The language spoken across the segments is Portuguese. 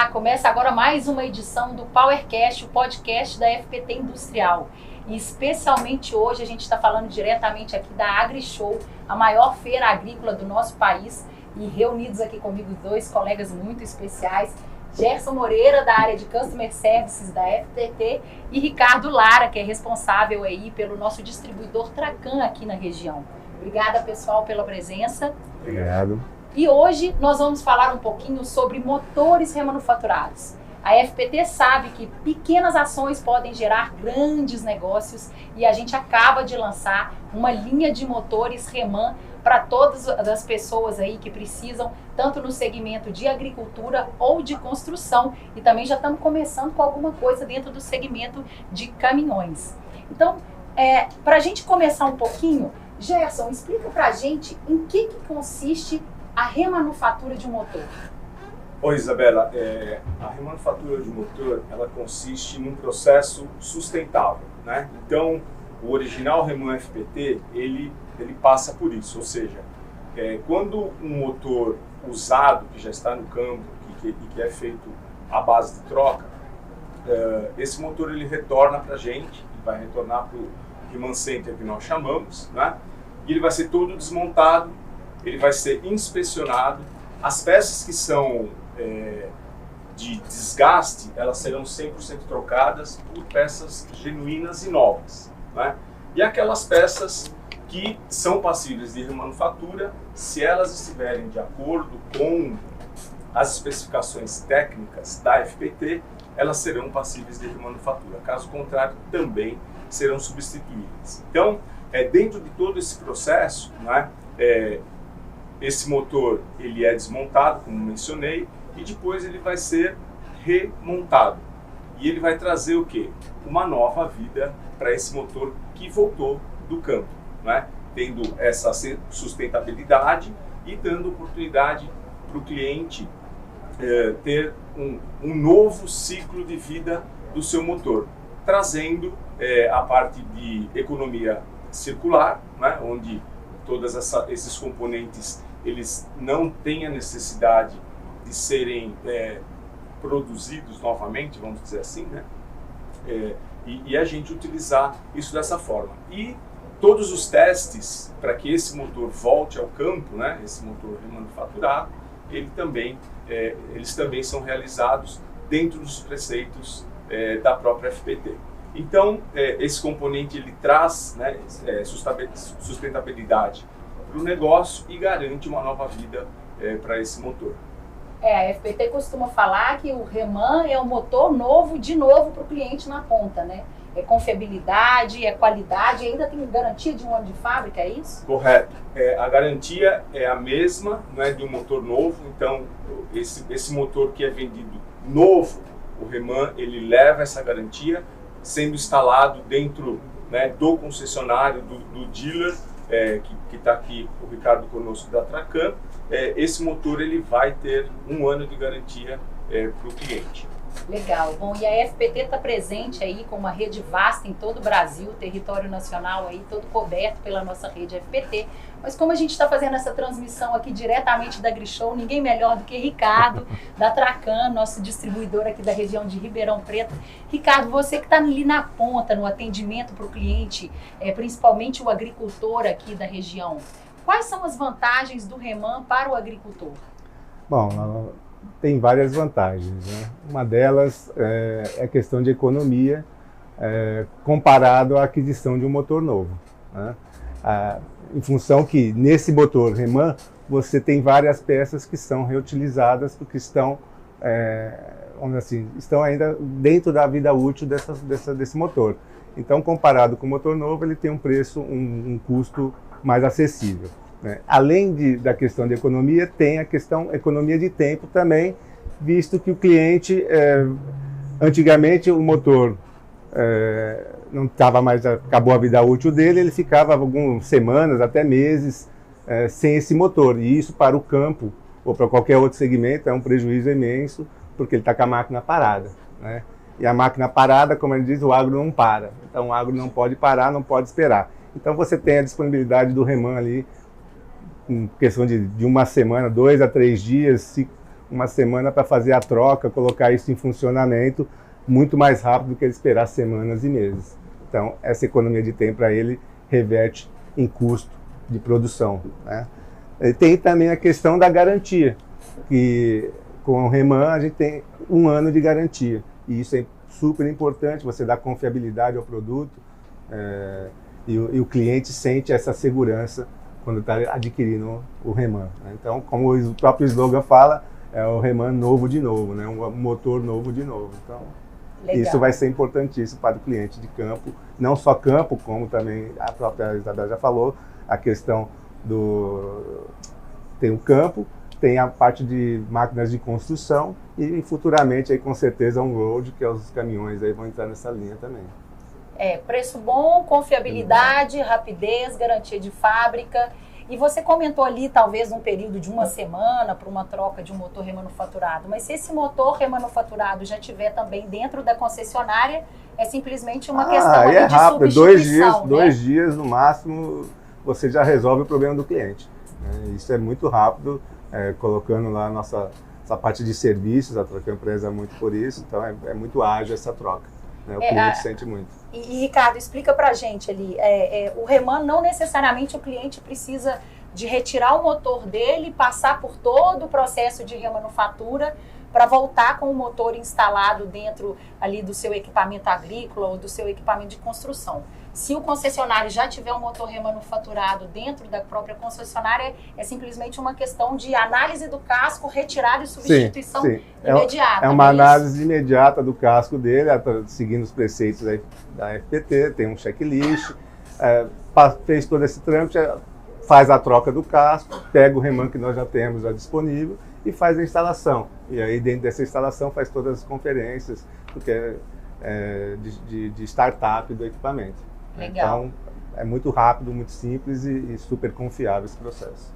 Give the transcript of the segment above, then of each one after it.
Olá, começa agora mais uma edição do PowerCast, o podcast da FPT Industrial. E especialmente hoje a gente está falando diretamente aqui da AgriShow, a maior feira agrícola do nosso país. E reunidos aqui comigo dois colegas muito especiais, Gerson Moreira, da área de Customer Services da FPT, e Ricardo Lara, que é responsável aí pelo nosso distribuidor Tracan aqui na região. Obrigada, pessoal, pela presença. Obrigado. E hoje nós vamos falar um pouquinho sobre motores remanufaturados. A FPT sabe que pequenas ações podem gerar grandes negócios e a gente acaba de lançar uma linha de motores Reman para todas as pessoas aí que precisam, tanto no segmento de agricultura ou de construção, e também já estamos começando com alguma coisa dentro do segmento de caminhões. Então, para a gente começar um pouquinho, Gerson, explica para a gente em que consiste a remanufatura de um motor. Oi, Isabela. A remanufatura de motor, ela consiste num processo sustentável, né? Então, o original Reman FPT, ele passa por isso, ou seja, quando um motor usado, que já está no campo e que é feito à base de troca, esse motor ele retorna para a gente, ele vai retornar para o Reman Center que nós chamamos, né? E ele vai ser todo desmontado, ele vai ser inspecionado, as peças que são de desgaste, elas serão 100% trocadas por peças genuínas e novas, né? E aquelas peças que são passíveis de remanufatura, se elas estiverem de acordo com as especificações técnicas da FPT, elas serão passíveis de remanufatura. Caso contrário, também serão substituídas. Então, dentro de todo esse processo, né, esse motor ele é desmontado, como mencionei, e depois ele vai ser remontado. E ele vai trazer o quê? Uma nova vida para esse motor que voltou do campo, né? Tendo essa sustentabilidade e dando oportunidade para o cliente ter um novo ciclo de vida do seu motor, trazendo a parte de economia circular, né? Onde todos esses componentes eles não têm a necessidade de serem produzidos novamente, vamos dizer assim, né? E a gente utilizar isso dessa forma. E todos os testes para que esse motor volte ao campo, né? Esse motor remanufaturado, eles também são realizados dentro dos preceitos da própria FPT. Então, esse componente ele traz, né, sustentabilidade para o negócio e garante uma nova vida para esse motor. A FPT costuma falar que o Reman é um motor novo, de novo, para o cliente na ponta, né? É confiabilidade, é qualidade, ainda tem garantia de um ano de fábrica, é isso? Correto. A garantia é a mesma, não é de um motor novo, então esse motor que é vendido novo, o Reman, ele leva essa garantia, sendo instalado dentro, né, do concessionário, do dealer, que está aqui, o Ricardo conosco da Tracan. Esse motor ele vai ter um ano de garantia para o cliente. Legal. Bom, e a FPT está presente aí com uma rede vasta em todo o Brasil, território nacional aí todo coberto pela nossa rede FPT. Mas como a gente está fazendo essa transmissão aqui diretamente da AgriShow, ninguém melhor do que Ricardo, da Tracan, nosso distribuidor aqui da região de Ribeirão Preto. Ricardo, você que está ali na ponta, no atendimento para o cliente, principalmente o agricultor aqui da região, quais são as vantagens do Reman para o agricultor? Bom, tem várias vantagens, né? Uma delas é a questão de economia comparado à aquisição de um motor novo, né? Em função que nesse motor Reman você tem várias peças que são reutilizadas porque estão, vamos dizer assim, estão ainda dentro da vida útil desse motor. Então, comparado com o motor novo, ele tem um preço, um custo mais acessível, né? Além da questão de economia, tem a questão economia de tempo também, visto que o cliente, antigamente o motor não estava mais, acabou a vida útil dele, ele ficava algumas semanas, até meses, sem esse motor. E isso para o campo, ou para qualquer outro segmento, é um prejuízo imenso, porque ele está com a máquina parada, né? E a máquina parada, como ele diz, o agro não para. Então o agro não pode parar, não pode esperar. Então você tem a disponibilidade do Reman ali, em questão de uma semana, 2 a 3 dias, se uma semana para fazer a troca, colocar isso em funcionamento muito mais rápido do que ele esperar semanas e meses. Então, essa economia de tempo para ele reverte em custo de produção, né? E tem também a questão da garantia, que com o Reman a gente tem 1 ano de garantia, e isso é super importante, você dá confiabilidade ao produto, e o cliente sente essa segurança quando está adquirindo o Reman, né? Então, como o próprio slogan fala, é o Reman novo de novo, né? Um motor novo de novo. Então, legal. Isso vai ser importantíssimo para o cliente de campo, não só campo, como também a própria Isabela já falou, a questão tem o campo, tem a parte de máquinas de construção e futuramente aí com certeza on-road, que os caminhões aí vão entrar nessa linha também. Preço bom, confiabilidade, rapidez, garantia de fábrica. E você comentou ali, talvez, num período de 1 semana para uma troca de um motor remanufaturado. Mas se esse motor remanufaturado já estiver também dentro da concessionária, é simplesmente uma questão ali de rápido, substituição, 2 dias no máximo, você já resolve o problema do cliente. Isso é muito rápido, colocando lá essa parte de serviços, a Troca empresa muito por isso, então é muito ágil essa troca. O cliente sente muito. E Ricardo, explica pra gente ali, o Reman não necessariamente o cliente precisa de retirar o motor dele, passar por todo o processo de remanufatura para voltar com o motor instalado dentro ali do seu equipamento agrícola ou do seu equipamento de construção. Se o concessionário já tiver um motor remanufaturado dentro da própria concessionária, é simplesmente uma questão de análise do casco, retirada e substituição imediata. É uma análise imediata do casco dele, seguindo os preceitos da FPT, tem um checklist, fez todo esse trâmite, faz a troca do casco, pega o Reman que nós já temos já disponível e faz a instalação. E aí dentro dessa instalação faz todas as conferências, porque de startup do equipamento. Legal. Então, é muito rápido, muito simples e super confiável esse processo.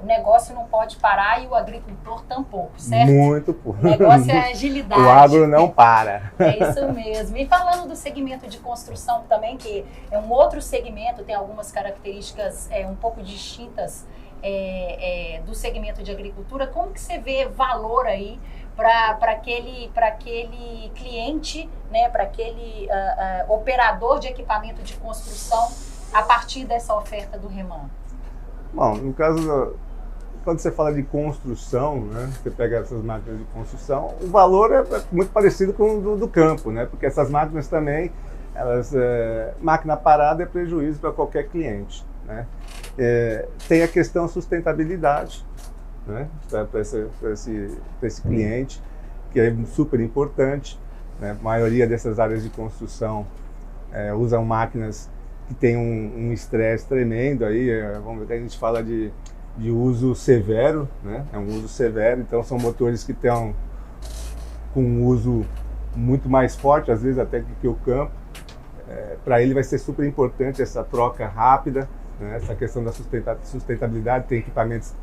O negócio não pode parar e o agricultor tampouco, certo? Muito. O negócio é agilidade. O agro não para. É isso mesmo. E falando do segmento de construção também, que é um outro segmento, tem algumas características um pouco distintas do segmento de agricultura, como que você vê valor aí para aquele cliente, né, para aquele operador de equipamento de construção a partir dessa oferta do Reman? Bom, no caso, quando você fala de construção, né, você pega essas máquinas de construção, o valor é muito parecido com o do campo, né, porque essas máquinas também, máquina parada é prejuízo para qualquer cliente, né. Tem a questão sustentabilidade, né, para esse cliente, que é super importante, né? A maioria dessas áreas de construção usam máquinas que têm um estresse tremendo, aí, vamos ver, a gente fala de uso severo, né? É um uso severo, então são motores que estão com um uso muito mais forte, às vezes até que o campo. Para ele vai ser super importante essa troca rápida, né? Essa questão da sustentabilidade, tem equipamentos,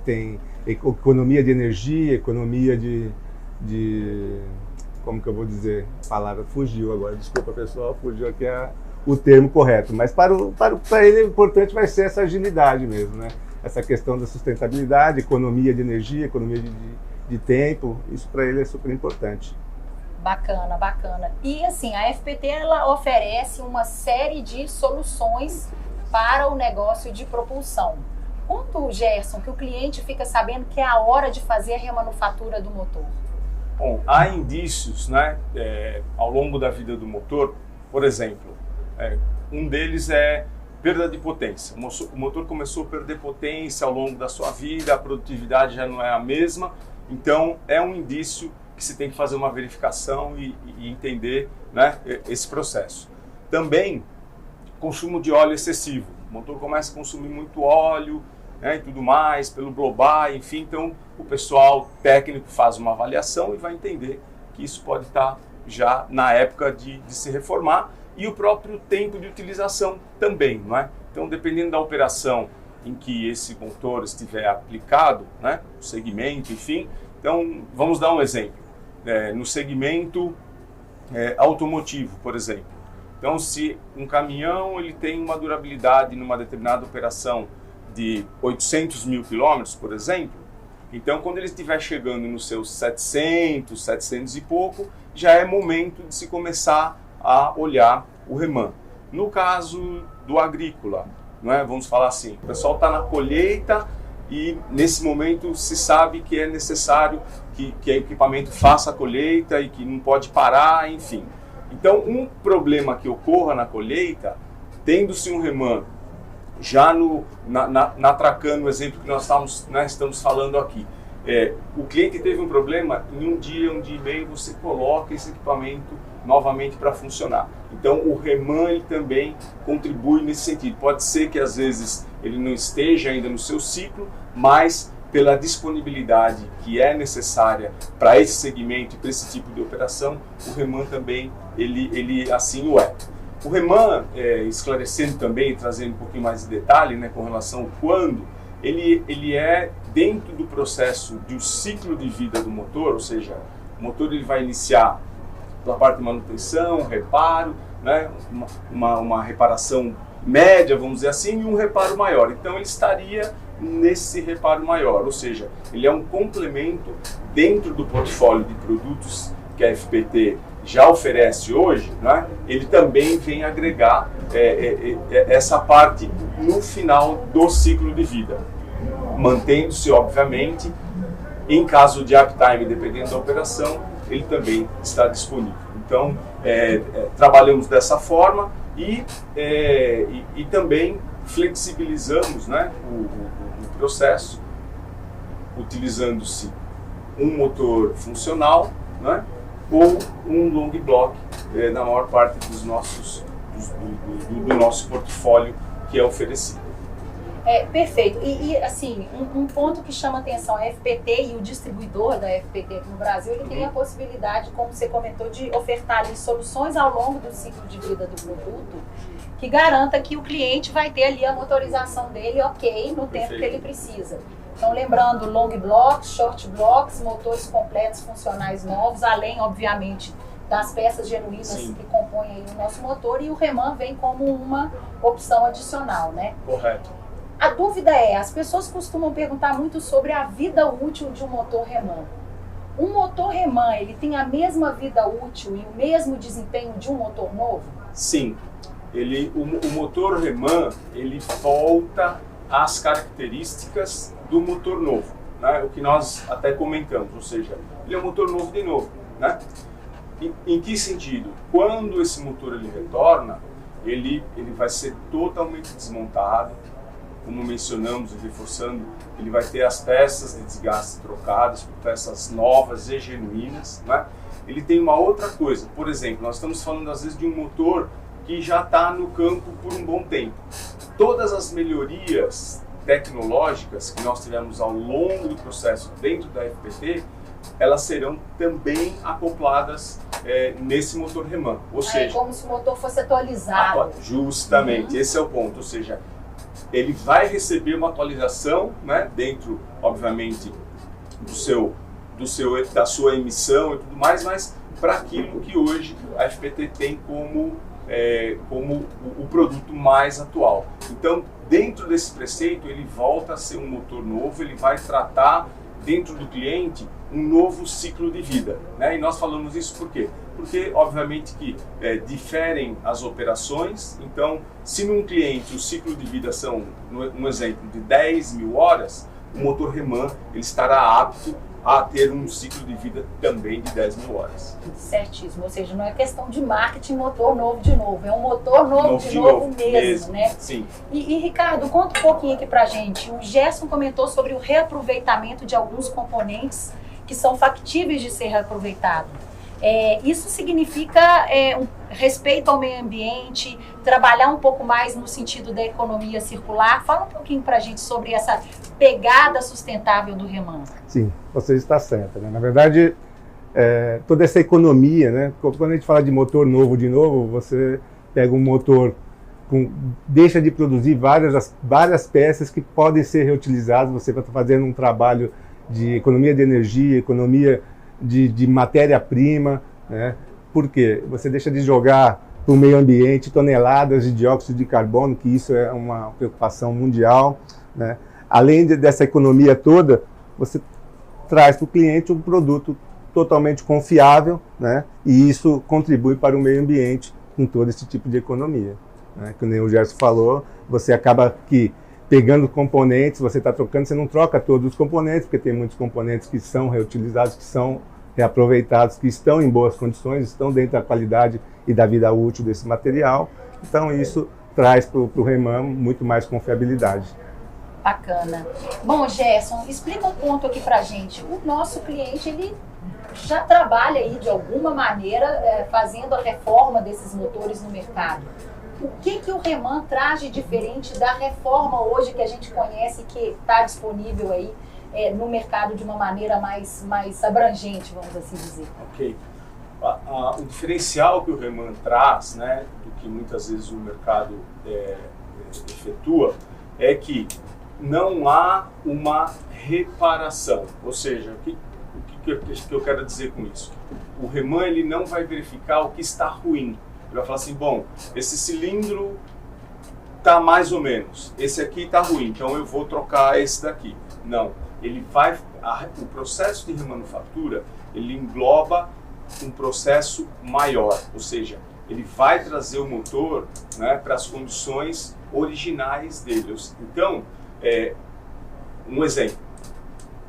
tem economia de energia, economia de como que eu vou dizer? A palavra fugiu agora, desculpa pessoal, fugiu aqui o termo correto, mas para ele o importante vai ser essa agilidade mesmo, né? Essa questão da sustentabilidade, economia de energia, economia de tempo, isso para ele é super importante. Bacana, bacana. E assim, a FPT ela oferece uma série de soluções para o negócio de propulsão. Quanto, Gerson, que o cliente fica sabendo que é a hora de fazer a remanufatura do motor? Bom, há indícios, né, ao longo da vida do motor, por exemplo, um deles é perda de potência. O motor começou a perder potência ao longo da sua vida, a produtividade já não é a mesma, então é um indício que se tem que fazer uma verificação e entender, né, esse processo. Também, consumo de óleo excessivo. O motor começa a consumir muito óleo, né, e tudo mais, pelo blowby, enfim, então o pessoal técnico faz uma avaliação e vai entender que isso pode estar já na época de se reformar, e o próprio tempo de utilização também, não é? Então, dependendo da operação em que esse motor estiver aplicado, né, o segmento, enfim, então vamos dar um exemplo. No segmento automotivo, por exemplo. Então, se um caminhão ele tem uma durabilidade numa determinada operação de 800 mil quilômetros, por exemplo, Então, quando ele estiver chegando nos seus 700, 700 e pouco, já é momento de se começar a olhar o reman. No caso do agrícola, não é? Vamos falar assim, o pessoal está na colheita e nesse momento se sabe que é necessário que o equipamento faça a colheita e que não pode parar, enfim. Então, um problema que ocorra na colheita, tendo-se um reman já na Tracan, no exemplo que nós estamos falando aqui, o cliente teve um problema, em um dia e meio você coloca esse equipamento novamente para funcionar. Então o reman ele também contribui nesse sentido. Pode ser que às vezes ele não esteja ainda no seu ciclo, mas pela disponibilidade que é necessária para esse segmento e para esse tipo de operação, o reman também ele assim o é. O reman, esclarecendo também, trazendo um pouquinho mais de detalhe, né, com relação ao quando, ele é dentro do processo do ciclo de vida do motor, ou seja, o motor ele vai iniciar pela parte de manutenção, reparo, né, uma reparação média, vamos dizer assim, e um reparo maior. Então ele estaria nesse reparo maior, ou seja, ele é um complemento dentro do portfólio de produtos que a FPT já oferece hoje, né? Ele também vem agregar essa parte no final do ciclo de vida, mantendo-se, obviamente, em caso de uptime, dependendo da operação, ele também está disponível. Então, trabalhamos dessa forma e também flexibilizamos, né, o processo, utilizando-se um motor funcional, né, ou um long block na maior parte do nosso portfólio que é oferecido. Perfeito. E assim, um ponto que chama atenção, a FPT e o distribuidor da FPT aqui no Brasil, ele tem a possibilidade, como você comentou, de ofertar ali soluções ao longo do ciclo de vida do produto que garanta que o cliente vai ter ali a motorização dele ok no tempo que ele precisa. Então, lembrando, long blocks, short blocks, motores completos, funcionais novos, além, obviamente, das peças genuínas Sim. que compõem aí o nosso motor, e o reman vem como uma opção adicional, né? Correto. A dúvida as pessoas costumam perguntar muito sobre a vida útil de um motor reman. Um motor reman, ele tem a mesma vida útil e o mesmo desempenho de um motor novo? Sim. O motor reman, ele volta às características do motor novo, né? O que nós até comentamos, ou seja, ele é um motor novo de novo, né? Em que sentido? Quando esse motor ele retorna, ele vai ser totalmente desmontado, como mencionamos e reforçando, ele vai ter as peças de desgaste trocadas por peças novas e genuínas, né? Ele tem uma outra coisa, por exemplo, nós estamos falando às vezes de um motor que já está no campo por um bom tempo. Todas as melhorias tecnológicas que nós tivemos ao longo do processo dentro da FPT, elas serão também acopladas nesse motor reman. Ou seja, como se o motor fosse atualizado. Justamente, esse é o ponto. Ou seja, ele vai receber uma atualização, né, dentro, obviamente, da sua emissão e tudo mais, mas para aquilo que hoje a FPT tem como o produto mais atual. Então, dentro desse preceito, ele volta a ser um motor novo, ele vai tratar dentro do cliente um novo ciclo de vida, né? E nós falamos isso por quê? Porque, obviamente, que diferem as operações. Então, se num cliente o ciclo de vida são, um exemplo, de 10 mil horas, o motor reman ele estará apto a ter um ciclo de vida também de 10 mil horas. Certíssimo, ou seja, não é questão de marketing motor novo de novo, é um motor novo de novo mesmo, né? Sim. E Ricardo, conta um pouquinho aqui pra gente. O Gerson comentou sobre o reaproveitamento de alguns componentes que são factíveis de ser reaproveitado. Isso significa um respeito ao meio ambiente, trabalhar um pouco mais no sentido da economia circular. Fala um pouquinho para a gente sobre essa pegada sustentável do reman. Sim, você está certa, né? Na verdade, toda essa economia, né? Quando a gente fala de motor novo de novo, você pega um motor, deixa de produzir várias peças que podem ser reutilizadas, você vai estar fazendo um trabalho de economia de energia, economia de matéria-prima, né? Por quê? Você deixa de jogar para o meio ambiente toneladas de dióxido de carbono, que isso é uma preocupação mundial, né? Além dessa economia toda, você traz para o cliente um produto totalmente confiável, né? E isso contribui para o meio ambiente com todo esse tipo de economia, né? Que nem o Gerson falou, você acaba que pegando componentes, você está trocando, você não troca todos os componentes, porque tem muitos componentes que são reutilizados, que são reaproveitados, que estão em boas condições, estão dentro da qualidade e da vida útil desse material. Então isso traz para o Reman muito mais confiabilidade. Bacana. Bom, Gerson, explica um ponto aqui pra gente. O nosso cliente, ele já trabalha aí de alguma maneira fazendo a reforma desses motores no mercado. O que o Reman traz de diferente da reforma hoje que a gente conhece, que está disponível aí no mercado de uma maneira mais abrangente, vamos assim dizer? Ok. O diferencial que o Reman traz, né, do que muitas vezes o mercado efetua, é que não há uma reparação. Ou seja, o que eu quero dizer com isso? O Reman ele não vai verificar o que está ruim. Ele vai falar assim, bom, esse cilindro está mais ou menos, esse aqui está ruim, então eu vou trocar esse daqui. Não, ele vai, o processo de remanufatura, ele engloba um processo maior, ou seja, ele vai trazer o motor, né, para as condições originais dele. Então, um exemplo,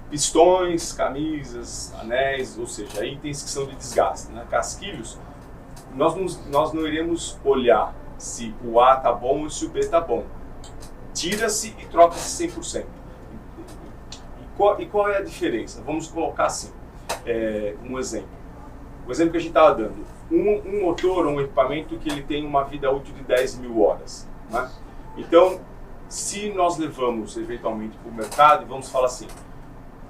pistões, camisas, anéis, ou seja, itens que são de desgaste, né, casquilhos, nós não iremos olhar se o A está bom ou se o B está bom. Tira-se e troca-se 100%. E qual é a diferença? Vamos colocar assim, um exemplo. O exemplo que a gente estava dando. Um motor ou um equipamento que ele tem uma vida útil de 10.000 horas. Né? Então, se nós levamos eventualmente para o mercado e vamos falar assim,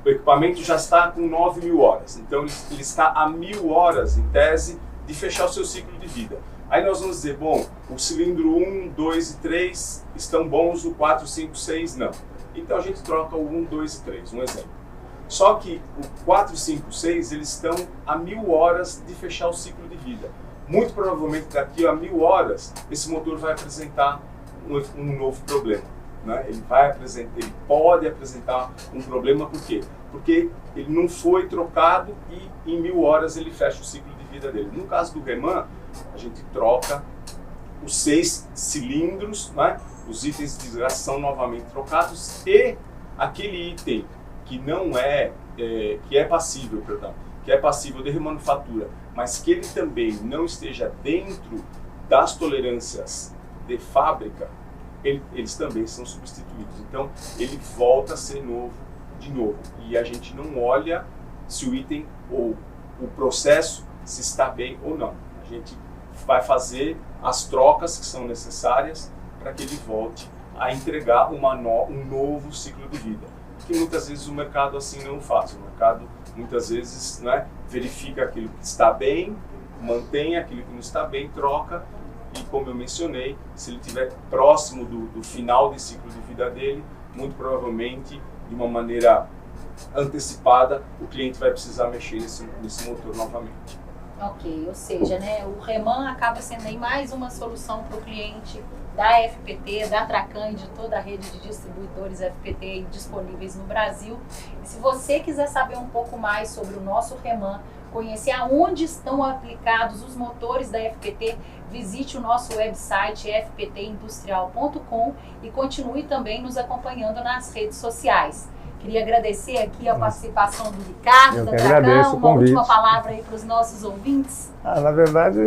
o equipamento já está com 9.000 horas. Então, ele está a 1.000 horas, em tese, de fechar o seu ciclo de vida. Aí nós vamos dizer, bom, o cilindro 1, 2 e 3 estão bons, o 4, 5, 6 não. Então a gente troca o 1, 2 e 3, um exemplo. Só que o 4, 5, 6, eles estão a 1.000 horas de fechar o ciclo de vida. Muito provavelmente daqui a 1.000 horas, esse motor vai apresentar um novo problema. Né? Ele pode apresentar um problema, por quê? Porque ele não foi trocado e em 1.000 horas ele fecha o ciclo de vida dele. No caso do Reman, a gente troca os 6 cilindros, né? Os itens de desgaste são novamente trocados e aquele item que não que é passível de remanufatura, mas que ele também não esteja dentro das tolerâncias de fábrica, eles também são substituídos. Então, ele volta a ser novo de novo. E a gente não olha se o item ou o processo se está bem ou não. A gente vai fazer as trocas que são necessárias para que ele volte a entregar um novo ciclo de vida. Que muitas vezes o mercado assim não faz. O mercado muitas vezes, né, verifica aquilo que está bem, mantém aquilo que não está bem, troca. E como eu mencionei, se ele estiver próximo do final de ciclo de vida dele, muito provavelmente, de uma maneira antecipada, o cliente vai precisar mexer nesse motor novamente. Ok, ou seja, né, o Reman acaba sendo aí mais uma solução para o cliente da FPT, da Tracan e de toda a rede de distribuidores FPT disponíveis no Brasil. E se você quiser saber um pouco mais sobre o nosso Reman, conhecer aonde estão aplicados os motores da FPT, visite o nosso website fptindustrial.com e continue também nos acompanhando nas redes sociais. Queria agradecer aqui a participação do Ricardo, da Tracan. Uma última palavra aí para os nossos ouvintes. Na verdade,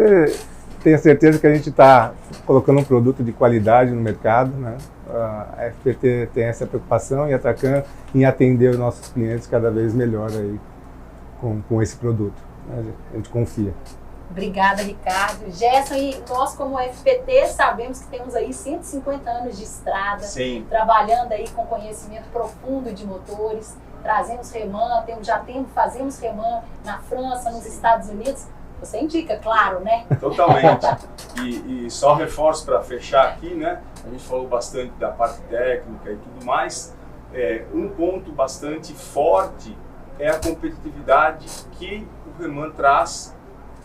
tenho certeza que a gente está colocando um produto de qualidade no mercado, né? A FPT tem essa preocupação e a Tracan em atender os nossos clientes cada vez melhor aí com esse produto. A gente confia. Obrigada, Ricardo. Gerson, e nós como FPT sabemos que temos aí 150 anos de estrada. Sim. Trabalhando aí com conhecimento profundo de motores, trazemos Reman, fazemos Reman na França, nos Estados Unidos. Você indica, claro, né? Totalmente. E só reforço para fechar aqui, né? A gente falou bastante da parte técnica e tudo mais. Um ponto bastante forte é a competitividade que o Reman traz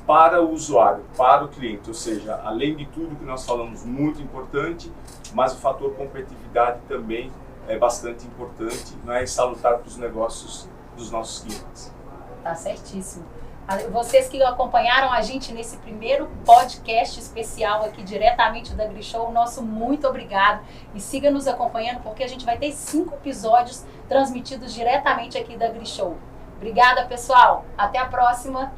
para o usuário, para o cliente. Ou seja, além de tudo que nós falamos, muito importante, mas o fator competitividade também é bastante importante, né, e salutar para os negócios dos nossos clientes. Tá certíssimo. Vocês que acompanharam a gente nesse primeiro podcast especial aqui diretamente da Grishow, nosso muito obrigado. E siga nos acompanhando porque a gente vai ter 5 episódios transmitidos diretamente aqui da Grishow. Obrigada, pessoal. Até a próxima.